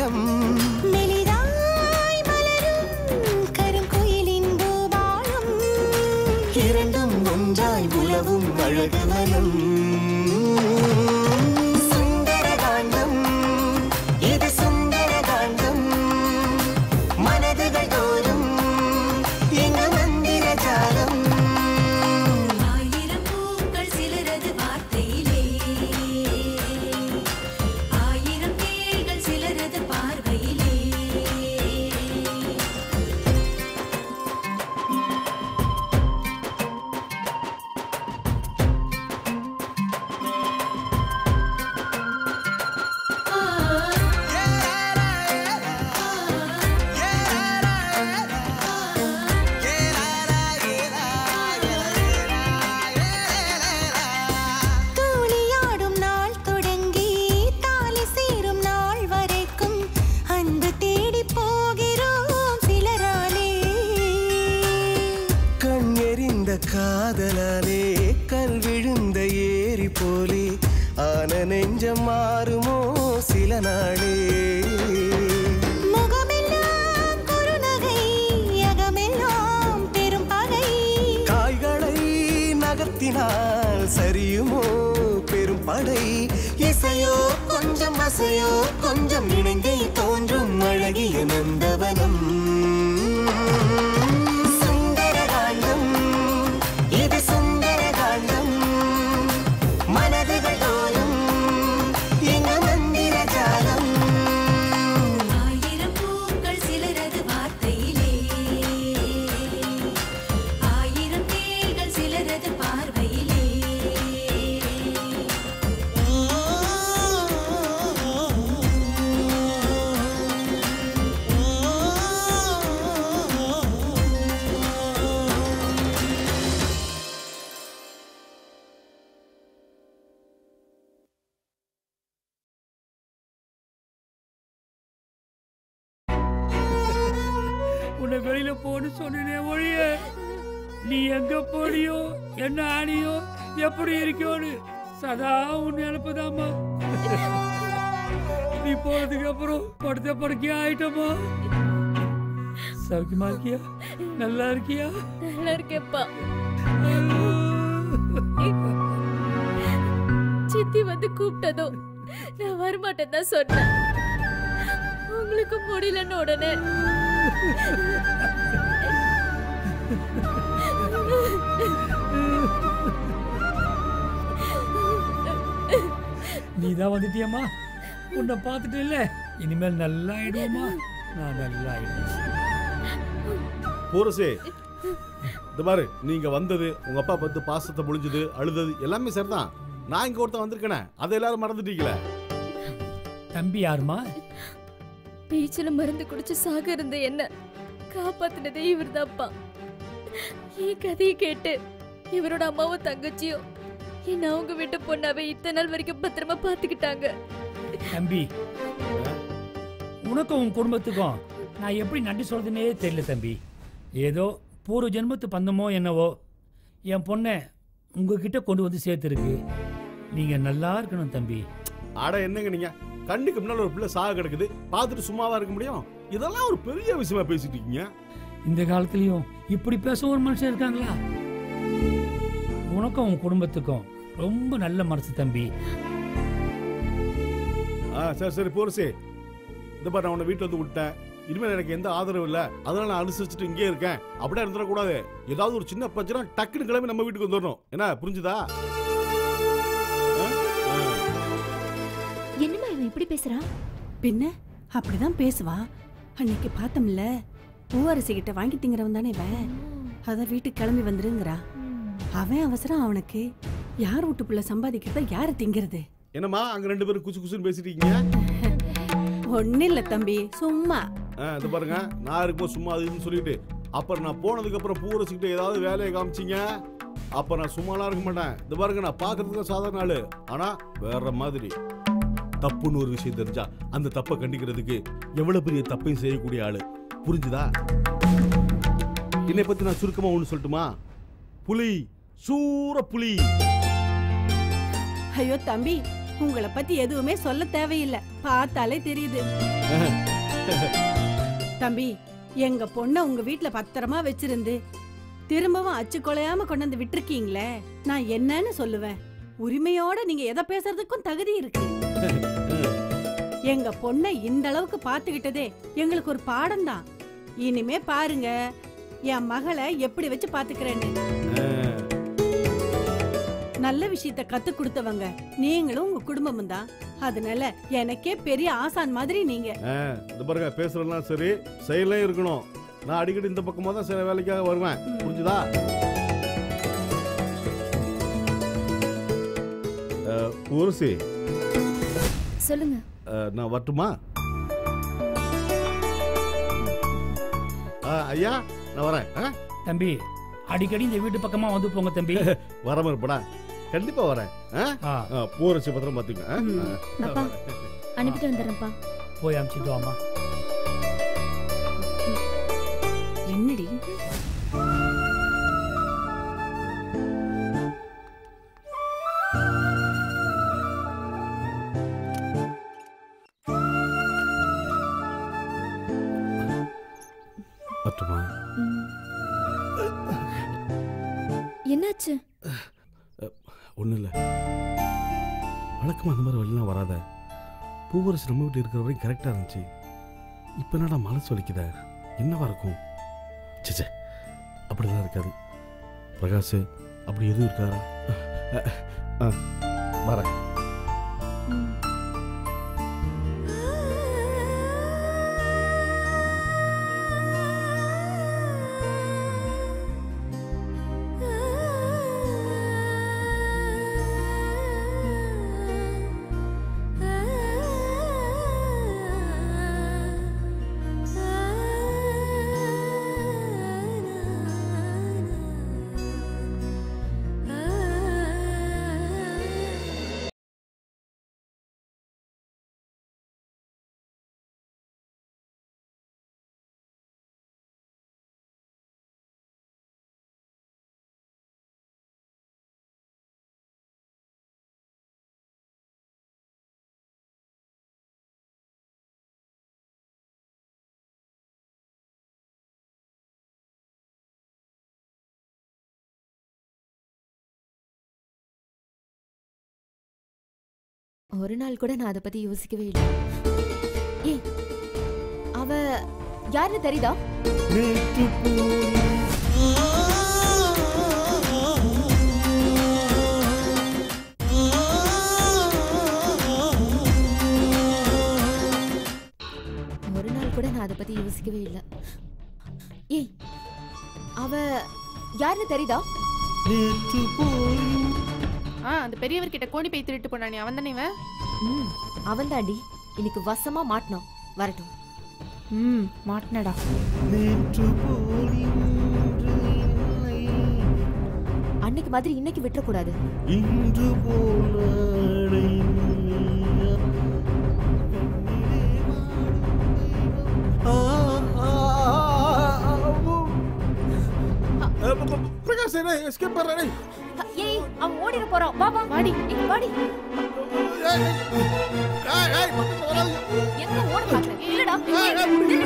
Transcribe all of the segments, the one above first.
காலம் மெலிதாய் மலரும் கருங்குயிலின் பூபாலம் இரண்டும் ஒன்றாய் உலவும் அழகு வனம் சுந்தரகாண்டம் இது சுந்தரகாண்டம் மனதுகள் தோறும் எங்க மந்திர ஜாலம் காதலாலே கல் விழுந்த ஏரி போலே ஆன நெஞ்சம் மாறுமோ சில நாளே முகமெல்லாம் குறுநகை அகமெல்லாம் பெரும் பகை காய்களை நகர்த்தினால் சரியுமோ பெரும் படை இசையோ கொஞ்சம் அசையோ கொஞ்சம் இணைந்தே தோன்றும் அழகிய நந்தவனம் வெளியில போன்னு சொன்னே ஒழிய நீ எங்க போனியோ என்ன ஆனியோ எப்படி இருக்கியோன்னு சதா உன் நினைப்பதாமா. நீ போனதுக்கு அப்புறம் படுத்த படுக்கையா ஆயிட்டமா. சௌக்கியமா இருக்கியா? நல்லா இருக்கியா? நல்லா இருக்கேப்பா. சித்தி வந்து கூப்பிட்டதோ நான் வரமாட்டேன் தான் சொன்னேன். உங்களுக்கு முடியலன்னு உடனே நீதான் வந்துட்டியம்மா. உன்னை பார்த்துட்டு இல்ல இனிமேல் நல்லா ஆயிடுவோமா. நான் நல்லா ஆயிடுவேன். போரசே இந்த பாரு, நீங்க வந்தது உங்க அப்பா பத்து பாசத்தை முடிஞ்சது அழுதது எல்லாமே சரிதான். நான் இங்க ஒருத்தன் வந்திருக்கேன், அதை எல்லாரும் மறந்துட்டீங்களே. தம்பி யாருமா? பீச்சில மருந்து குடிச்சு சாக இருந்த என்ன காப்பாத்தினதே இவர்தான்ப்பா. என் கதையை கேட்டு இவரோட அம்மாவும் தங்கச்சியும் என்ன அவங்க வீட்டு பொண்ணாவே இத்தனை நாள் வரைக்கும் பத்திரமா பாத்துக்கிட்டாங்க. தம்பி, உனக்கும் உன் குடும்பத்துக்கும் நான் எப்படி நன்றி சொல்றதுன்னே தெரியல தம்பி. ஏதோ பூர்வ ஜென்மத்து பந்தமோ என்னவோ என் பொண்ணை உங்ககிட்ட கொண்டு வந்து சேர்த்துருக்கு. நீங்க நல்லா இருக்கணும் தம்பி. ஆட என்னங்க நீங்க, கண்ணுக்கு முன்னால ஒரு பிள்ளை சாக கிடக்குது, பார்த்துட்டு சும்மாவா இருக்க முடியும்? இதெல்லாம் ஒரு பெரிய விஷயமா பேசிட்டு இருக்கீங்க. இந்த காலத்துலயும் இப்படி பேச ஒரு மனுஷன் இருக்காங்களா? உனக்கும் உன் குடும்பத்துக்கும் ரொம்ப நல்ல மனசு தம்பி. சரி சரி போரசே, இந்த பாரு நான் உன்னை வீட்டுல வந்து விட்டேன். இனிமேல் எனக்கு எந்த ஆதரவு இல்ல, அதனால நான் அனுசரிச்சுட்டு இங்கே இருக்கேன். அப்படியே இருந்துடக்கூடாது. ஏதாவது ஒரு சின்ன பிரச்சனை டக்குன்னு கிளம்பி நம்ம வீட்டுக்கு வந்துடணும். என்ன புரிஞ்சுதா? என்னமா இவன் இப்படி பேசுறான்? பின்ன அப்படிதான் பேசுவான். அன்னைக்கு பார்த்தோம்ல, பூவரசி கிட்ட வாங்கி திங்கிறவன் தானே இவன். அதான் வீட்டுக்கு கிளம்பி வந்துருங்கிறா. அவன் அவசரம் அவனுக்கு. யார் வீட்டுக்குள்ள சம்பாதிக்கிறத யாரு திங்கிறது? என்னம்மா அங்க ரெண்டு பேரும் குசு குசுன்னு பேசிட்டு இருக்கீங்க? ஒண்ணு இல்ல தம்பி, சும்மா. இது பாருங்க, நான் இருக்கும்போது சும்மா அதுன்னு சொல்லிட்டு அப்புறம் நான் போனதுக்கு அப்புறம் பூரசிக்கிட்ட ஏதாவது வேலையை காமிச்சிங்க, அப்ப நான் சும்மாலாம் இருக்க மாட்டேன். இது பாருங்க, நான் பாக்குறதுக்கு சாதாரண ஆளு, ஆனா வேற மாதிரி. தப்புன்னு ஒரு விஷயம் தெரிஞ்சா அந்த தப்பை கண்டிக்கிறதுக்கு எவ்வளவு பெரிய தப்பையும் செய்யக்கூடிய ஆளு. புரிஞ்சுதா? என்னை பத்தி நான் சுருக்கமா ஒண்ணு சொல்லட்டுமா? புலி, சூர புலி. ஐயோ தம்பி, உங்களை பத்தி எதுவுமே சொல்ல தேவையில்லை, பார்த்தாலே தெரியுது. தம்பி, எங்க பொண்ண உங்க வீட்டுல பத்திரமா வச்சிருந்து திரும்பவும் அச்சு கொலையாம கொண்டு வந்து விட்டுருக்கீங்களே, நான் என்னன்னு சொல்லுவேன்? உரிமையோட நீங்க எதை பேசுறதுக்கும் தகுதி இருக்கு. எங்க பொண்ணை இந்த அளவுக்கு பாத்துக்கிட்டதே எங்களுக்கு ஒரு பாடம் தான். இனிமே பாருங்க என் மகளை எப்படி வச்சு பாத்துக்கிறேன்னு. நல்ல விஷயத்த கத்து கொடுத்தவங்க நீங்களும் உங்க குடும்பமும் தான். அதனால எனக்கே பெரிய ஆசான் மாதிரி நீங்க. இந்த பாருங்க, பேசுறதுலாம் சரி, செயலே இருக்கணும். நான் அடிக்கடி இந்த பக்கமா தான் சில வேலைக்காக வருவேன், புரிஞ்சுதா? ஊர்சி, சொல்லுங்க. நான் வரட்டுமா? ஐயா, நான் வரேன். தம்பி, அடிக்கடி இந்த வீட்டு பக்கமா வந்து போங்க தம்பி. வராம இருப்படா, கண்டிப்பா வரேன். பூரட்சி பத்திரம் பாத்துங்க. அப்பா, அனுப்பிட்டு வந்துடுறேன்ப்பா. போய் அனுப்பிச்சிட்டு வாமா. என்னடி வரட்டுமா? என்னாச்சு? ஒன்றும் இல்லை, வழக்கமாக அந்த மாதிரி வழிலாம் வராத. பூவரசு நம்ம வீட்டில் இருக்கிற வரைக்கும் கரெக்டாக இருந்துச்சு. இப்போ என்னடா மலை சொல்லிக்குத? என்னவா இருக்கும்? சே, அப்படிலாம் இருக்காது. பிரகாஷ் அப்படி எதுவும் இருக்காரா? வரேன். ஒரு நாள் கூட நான் அதை பத்தி யோசிக்கவே இல்லை. ஏய், அவ யாருன்னு தெரியுதா? ஒரு நாள் கூட நான் அதை பத்தி யோசிக்கவே இல்லை. ஏய், அவ யாருன்னு தெரியுதா? அந்த பெரியவர்கிட்ட கோணி பை திருட்டு போனானே, அவன் தானே இவன்? அவன் தாண்டி. இன்னைக்கு வசமா மாட்டினான். வரட்டும். மாட்டினடா. அன்னைக்கு மாதிரி இன்னைக்கு விட்டுறக்கூடாது. பிரகாஷ், எஸ்கேப் பண்றே. ஏய், அவன் ஓடிர போறான். வா வா, வாடி, இங்க வாடி. எங்க ஓட பாக்குற? இல்லடா, இல்லடா.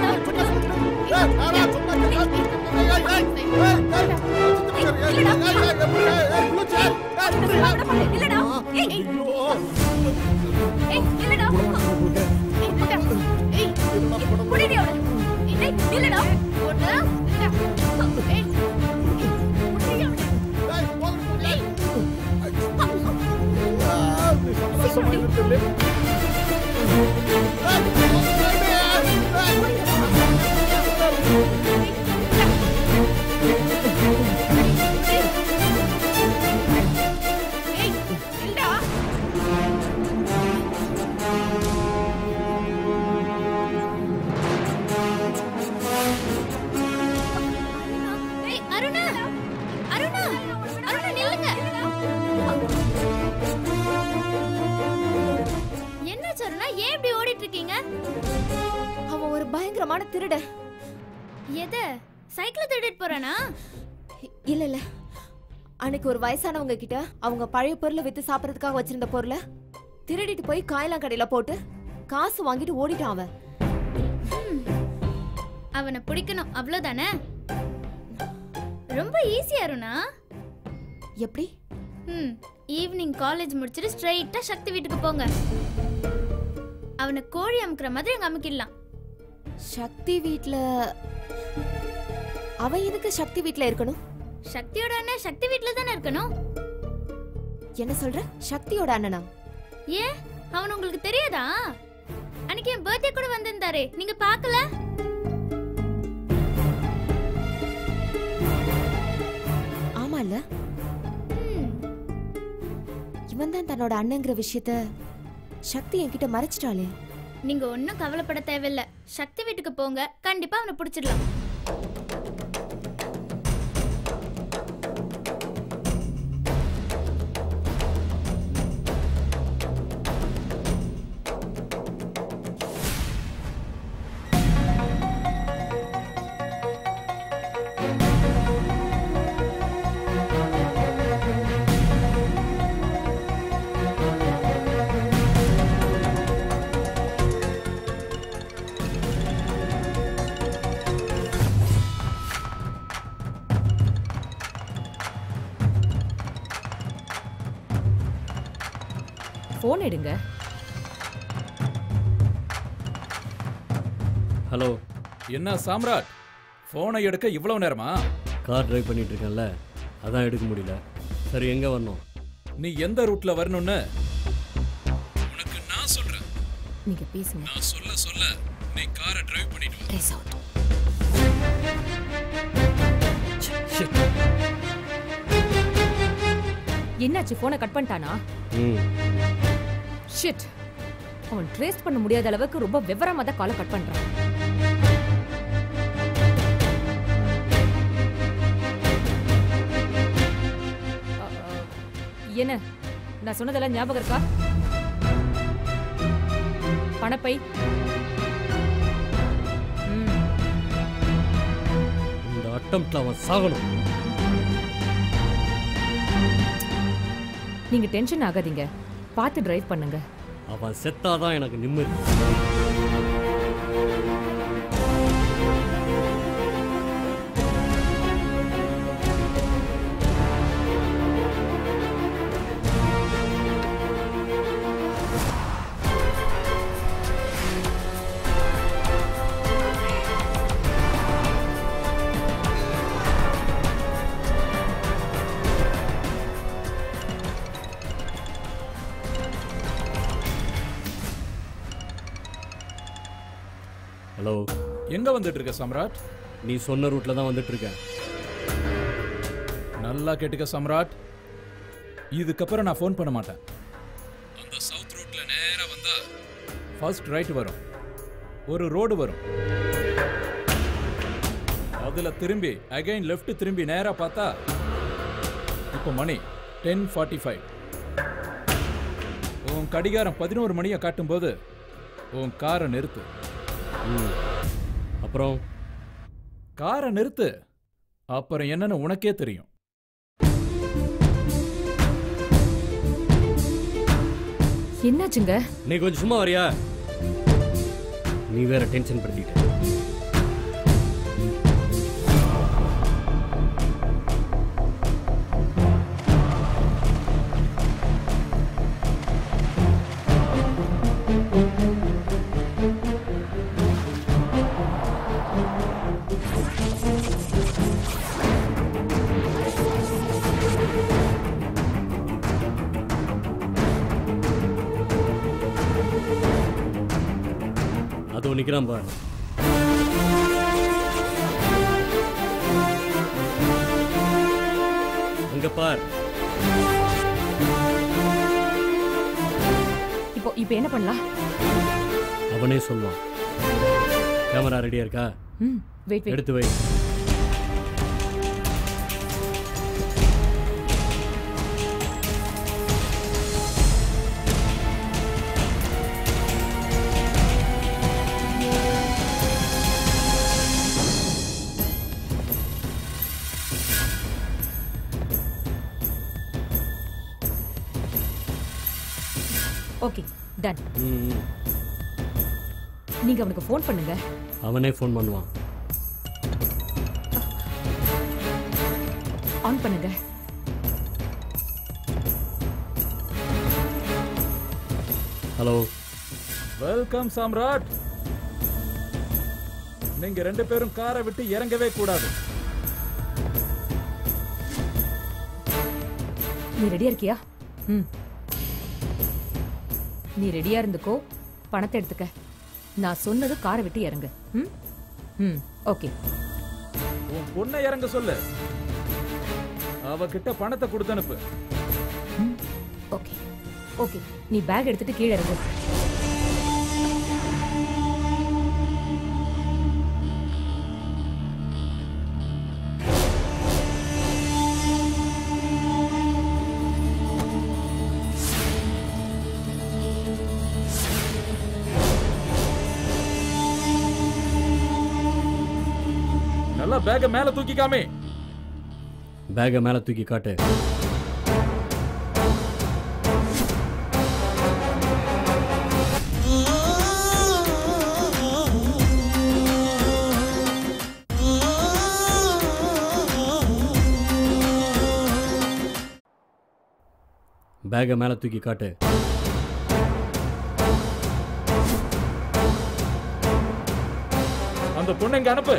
அவன் ஒரு பயங்கரமான திருட. எத சைக்கிள் திருடிட்டு போறானா? இல்ல இல்ல, அன்னைக்கு ஒரு வயசானவங்க கிட்ட அவங்க பழைய பொருளை வித்து சாப்பிடறதுக்காக வச்சிருந்த பொருளை திருடிட்டு போய் காயலாம் கடையில போட்டு காசு வாங்கிட்டு ஓடிட்டான் அவன். அவனை பிடிக்கணும் அவ்வளவுதானே? ரொம்ப ஈஸியா அருணா. எப்படி? ஈவினிங் காலேஜ் முடிச்சிட்டு ஸ்ட்ரைட்டா சக்தி வீட்டுக்கு போங்க. அவனை கோழி அமுக்குற மாதிரி அங்க அமுக்கிடலாம். சக்தி வீட்ல? அவன் எதுக்கு சக்தி வீட்ல இருக்கணும்? சக்தியோட அண்ணன் சக்தி வீட்ல தானே இருக்கணும். என்ன சொல்ற? சக்தியோட அண்ணனா? ஏன் அவன் உங்களுக்கு தெரியாதா? அன்னைக்கு என் பர்த்டே கூட வந்திருந்தாரே, நீங்க பார்க்கல? ஆமா இல்ல? இவன் தான் தன்னோட அண்ணங்கிற விஷயத்த சக்தி என்கிட்ட மறைச்சிட்டாளே. நீங்க ஒன்னும் கவலைப்பட தேவையில்ல. சக்தி வீட்டுக்கு போங்க, கண்டிப்பா அவனை பிடிச்சிடலாம். போன் எடுங்க. ஹலோ. என்ன சாம்ராட், போனை எடுக்க இவ்வளவு நேரமா? கார் டிரைவ் பண்ணிட்டு இருக்கேன்ல, அதான் எடுக்க முடியல. சரி, எங்க வரணும்? நீ எந்த ரூட்ல வரணும்னு உனக்கு நான் சொல்றேன். நீங்க பேசுங்க. நான் சொல்ல நீ காரை டிரைவ் பண்ணிட்டு வா. Dress out. என்னாச்சு? போனை கட் பண்ணிட்டானா? ஷிட். அவன் ட்ரேஸ் பண்ண முடியாத அளவுக்கு ரொம்ப விவரமா தான் காலை கட் பண்றான். என்ன நான் சொன்னதெல்லாம் ஞாபகம் இருக்கா? பணப்பை. இந்த அட்டம்ப்ட்ல அவன் சாகணும். நீங்க டென்ஷன் ஆகாதீங்க, பார்த்து டிரைவ் பண்ணுங்க. அவன் செத்தாதான் எனக்கு நிம்மதி. ஹலோ. எங்க வந்துட்டு இருக்க சம்ராட்? நீ சொன்ன ரூட்ல தான் வந்துட்டு இருக்கேன். நல்லா கேட்டுக்க சம்ராட், இதுக்கப்புறம் நான் ஃபோன் பண்ண மாட்டேன். அந்த சவுத் ரூட்ல நேரா வந்தா ஃபர்ஸ்ட் ரைட் வரும், ஒரு ரோடு வரும். அதுல திரும்பி அகைன் லெஃப்ட் திரும்பி நேரா பார்த்தா இப்போ மணி 10:45. உன் கடிகாரம் 11 மணியை காட்டும்போது உன் காரை நிறுத்து. அப்புறம் காரை நிறுத்து. அப்புறம் என்னன்னு உனக்கே தெரியும். என்னாச்சுங்க? நீ கொஞ்சம் சும்மா வரியா? நீ வேற டென்ஷன் படுத்திட்ட. அதோ நிக்கிறான் பார். அங்க பார். இப்போ என்ன பண்ணலாம்? அவனே சொல்லுவான். கேமரா ரெடியா இருக்கா? வெயிட் எடுத்து வை. Okay done. நீங்க அவனுக்கு ஃபோன் பண்ணுங்க. அவனே ஃபோன் பண்ணுவான். ஆன் பண்ணுங்க. ஹலோ. வெல்கம் சாம்ராட். நீங்க 2 பேரும் காரை விட்டு இறங்கவே கூடாது. நீ ரெடியா இருக்கியா? நீ ரெடியா இருந்துக்கோ. பணத்தை எடுத்துக்க. நான் சொன்னது காரை விட்டு இறங்கு. ஓகே. உன் பொண்ணை இறங்க சொல்லு. அவகிட்ட பணத்தை கொடுத்து அனுப்பு. Okay okay. நீ பேக் எடுத்துட்டு கீழே இறங்கு. நல்லா பேக மேல தூக்கிக்காமே. பேக மேல தூக்கி காட்டு. பேக மேல தூக்கி காட்டு. அந்த பொண்ணை இங்க அனுப்பு.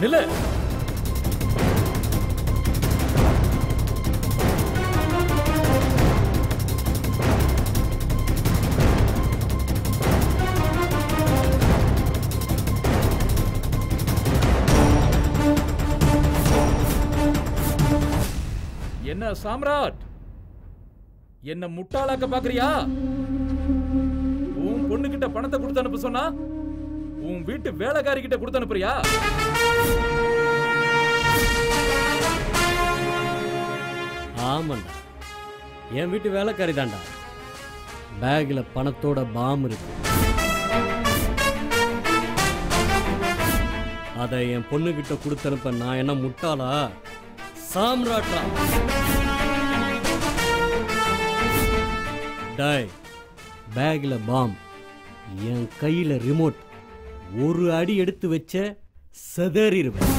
நில்லு. என்ன சாம்ராட், என்ன முட்டாளாக்க பாக்குறியா? உன் பொண்ணு கிட்ட பணத்தை கொடுத்து அனுப்ப சொன்னா உன் வீட்டு வேலைக்காரி கிட்ட கொடுத்து அனுப்புறியா? ஆமாண்டா, என் வீட்டு வேலைக்காரி தான்டா. பேக்ல பணத்தோட பாம் இருக்கு. அதை என் பொண்ணு கிட்ட கொடுத்து அனுப்ப நான் என்ன முட்டாளா? சாம்ராட்டா. டாய், பேக்ல பாம், என் கையில ரிமோட். ஒரு அடி எடுத்து வச்ச செதறிடுவேன்.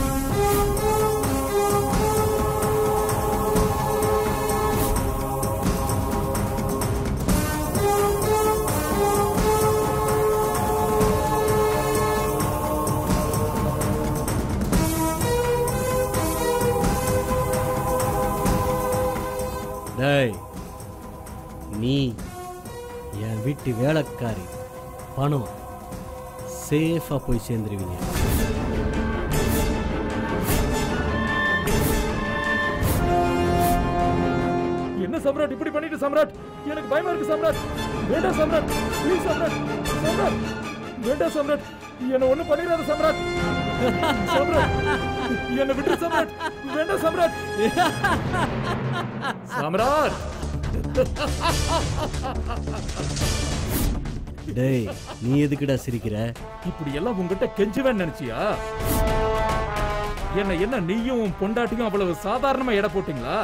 டேய், நீ என் வீட்டு வேலைக்காரி, பணம் சேஃபா போய் சேர்ந்துருவீங்க. என்ன சம்ராட் இப்படி பண்ணிட்டு? சம்ராட், எனக்கு பயமா இருக்கு. சம்ராட், வேண்டாம் சம்ராட், ப்ளீஸ் சம்ராட். சம்ராட், வேண்டாம் சம்ராட், என்ன ஒண்ணு பண்ணிடாத சம்ராட். சம்ராட், என்ன விட்டு சம்ராட், வேண்டாம் சம்ராட். சம்ராட். டேய், நீ எதுக்குடா சிரிக்கிற? இப்படி எல்லாம் உங்ககிட்ட கெஞ்சுவேன்னு நினைச்சியா? என்ன நீயும் உன் பொண்டாட்டியும் அவ்வளவு சாதாரணமா எடை போட்டீங்களா?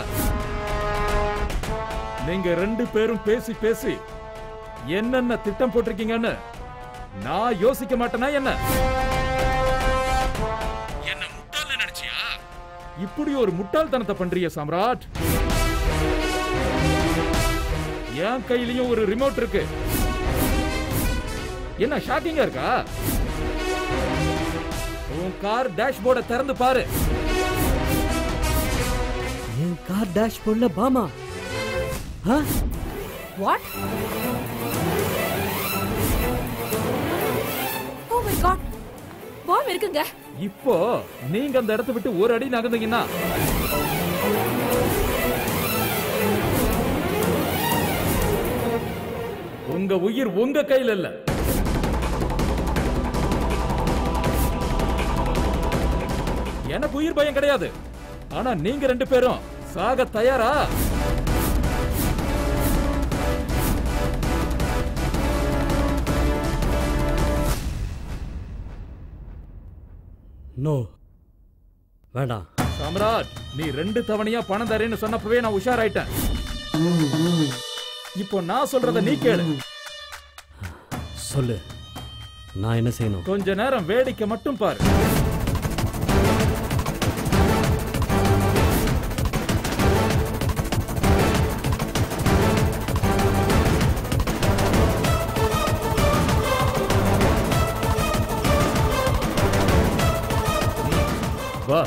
நீங்க 2 பேரும் பேசி பேசி என்னென்ன திட்டம் போட்டிருக்கீங்கன்னு நான் யோசிக்க மாட்டேனா? என்ன முட்டாள் நினைச்சியா? இப்படி ஒரு முட்டாள்தனத்தை பண்றிய சாம்ராட். என் கையிலயும் ஒரு ரிமோட் இருக்கு. என்ன ஷாக்கிங்கா இருக்கா? உன் கார் டேஷ்போர்டை திறந்து பாரு. என் கார் டேஷ்போர்ட்ல பாமா? What? Oh my God, bomb இருக்குங்க. இப்போ நீங்க அந்த இடத்தை விட்டு ஒரு அடி நகர்ந்தீங்கன்னா உங்க உயிர் உங்க கையில இல்ல. எனக்கு உயிர் பயம் கிடையாது. ஆனா நீங்க 2 பேரும் சாக தயாரா? நோ, வேண்டாம். சாம்ராட், நீ 2 தவணையா பணம் தரேன்னு சொன்னப்பவே நான் உஷாராயிட்டேன். இப்போ நான் சொல்றத நீ கேளு. சொல்லு, நான் என்ன செய்யணும்? கொஞ்ச நேரம் வேடிக்கை மட்டும் பாரு. வா.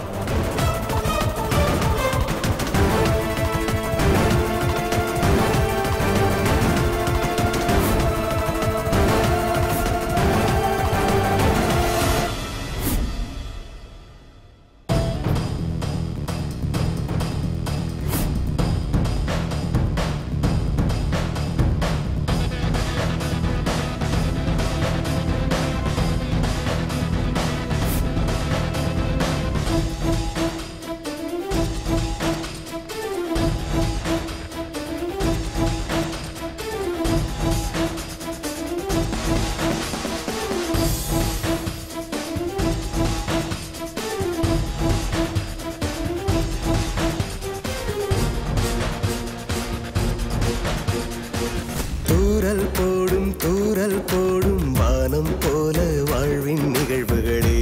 தூறல் போடும் வானம் போல வாழ்வின் நிகழ்வுகளே,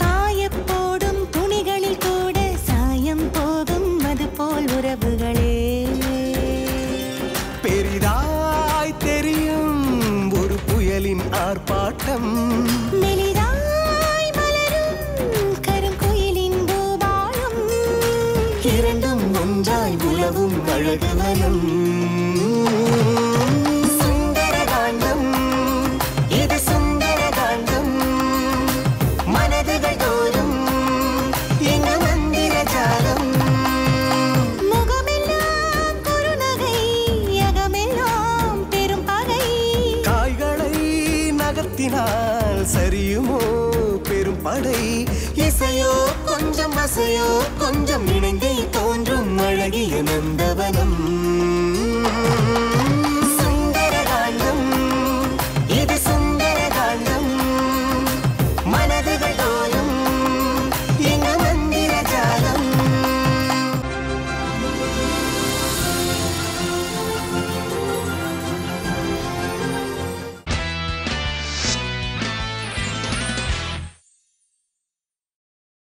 காயப்போடும் துணிகளில் கூட சாயம் போகும் அது போல் உறவுகளே, பெரிதாய் தெரியும் ஒரு புயலின் ஆர்ப்பாட்டம், மெலிதாய் மலரும் கருங்குயிலின் பூபாலம், இரண்டும் ஒன்றாய் உலவும் அழகு வனம். சுந்தரகாண்டம், இது சுந்தரகாண்டம். மனதுகள் தோறும் எங்க மந்திர ஜாலம். முகமெல்லாம் குறுநகை, அகமெல்லாம் பெரும் பகை. காய்களை நகர்த்தினால் சரியுமோ பெரும் படை. இசையோ கொஞ்சம் அசையோ கொஞ்சம் இணைந்தே தோன்றும் அழகிய நந்தவனம்.